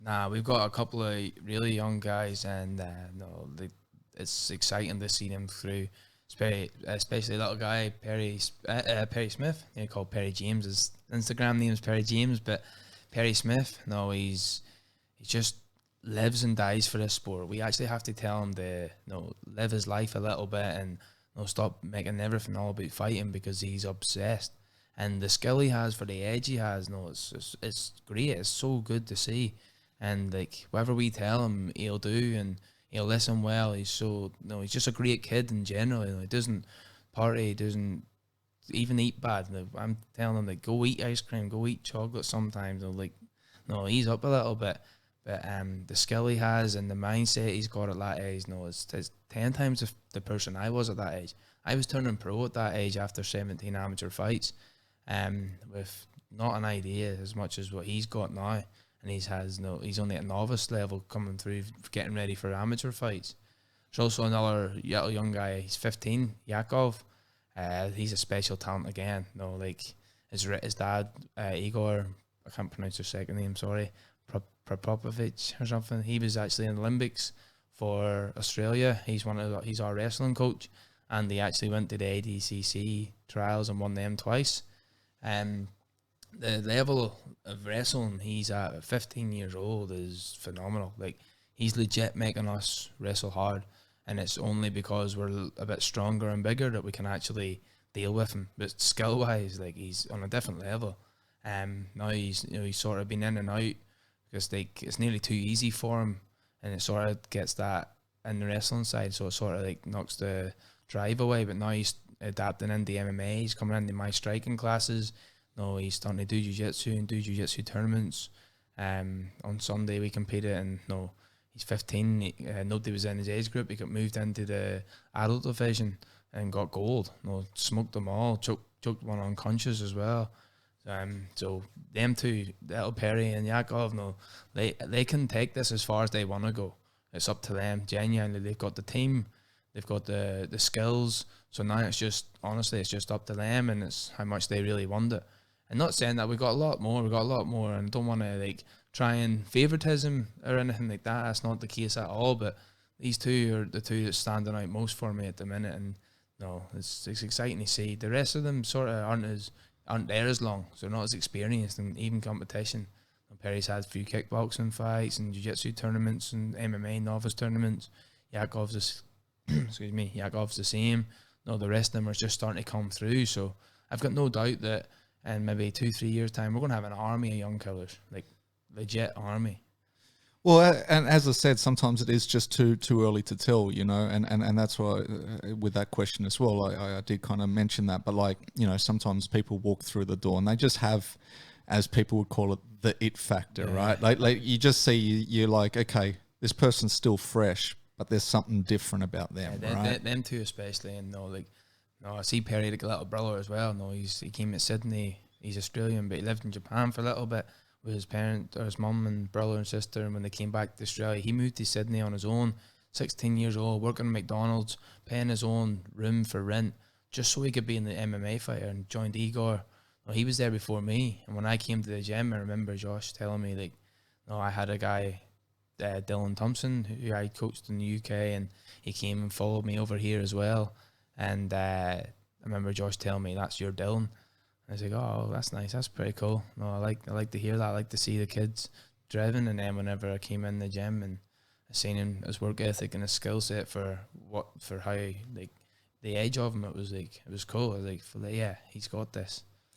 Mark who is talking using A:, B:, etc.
A: Nah, we've got a couple of really young guys, and no, it's exciting to see them through. Especially little guy Perry Smith. He called Perry James. His Instagram name is Perry James, but Perry Smith. No, he just lives and dies for this sport. We actually have to tell him to live his life a little bit and stop making everything all about fighting because he's obsessed. And the skill he has for the edge he has, it's great. It's so good to see. And like whatever we tell him, he'll do, and he'll listen well. He's just a great kid in general. He doesn't party, he doesn't even eat bad. I'm telling him like go eat ice cream, go eat chocolate sometimes. No, he's up a little bit. But the skill he has and the mindset he's got at that age, it's 10 times the person I was at that age. I was turning pro at that age after 17 amateur fights, with not an idea as much as what he's got now. And he's only at novice level coming through, getting ready for amateur fights. There's also another young guy, he's 15, Yakov. He's a special talent again. His dad, Igor, I can't pronounce his second name, sorry, Propovic or something. He was actually in the Olympics for Australia. He's our wrestling coach, and he actually went to the ADCC trials and won them twice. The level of wrestling he's at 15 years old is phenomenal. Like, he's legit making us wrestle hard, and it's only because we're a bit stronger and bigger that we can actually deal with him. But skill wise, like, he's on a different level. Now he's sort of been in and out because it's nearly too easy for him, and it sort of gets that in the wrestling side, so it sort of like knocks the drive away. But now he's adapting into MMA. He's coming into my striking classes. He's starting to do jiu-jitsu and do jiu-jitsu tournaments. On Sunday we competed, and he's 15. Nobody was in his age group. He got moved into the adult division and got gold. Smoked them all. Choked one unconscious as well. So them two, little Perry and Yakov, they can take this as far as they want to go. It's up to them. Genuinely, they've got the team, they've got the skills. So now it's just up to them, and it's how much they really want it. And not saying that we've got a lot more, and I don't want to try and favoritism or anything like that. That's not the case at all. But these two are the two that's standing out most for me at the minute, and it's exciting to see. The rest of them sort of aren't there as long, so they're not as experienced in even competition. Perry's had a few kickboxing fights and jiu-jitsu tournaments and MMA novice tournaments. Yakov's the same. The rest of them are just starting to come through. So I've got no doubt that in maybe 2-3 years' time, we're going to have an army of young killers, like legit army.
B: Well, and as I said, sometimes it is just too early to tell, and that's why with that question as well, I did kind of mention that. But sometimes people walk through the door and they just have, as people would call it, the it factor, right? Like you just see, you're like, okay, this person's still fresh, but there's something different about them, right?
A: Them two especially, and I see Perry like a little brother as well. He came to Sydney. He's Australian, but he lived in Japan for a little bit with his parent or his mum and brother and sister. And when they came back to Australia, he moved to Sydney on his own, 16 years old, working at McDonald's, paying his own room for rent, just so he could be in the MMA fighter, and joined Igor. He was there before me, and when I came to the gym, I remember Josh telling me I had a guy, Dylan Thompson, who I coached in the UK, and he came and followed me over here as well. And I remember Josh telling me, that's your Dylan. I was like, oh, that's nice, that's pretty cool. I like to hear that. I like to see the kids driven. And then whenever I came in the gym and I seen him, his work ethic and his skill set for how the edge of him, it was cool. I was like, yeah, he's got this.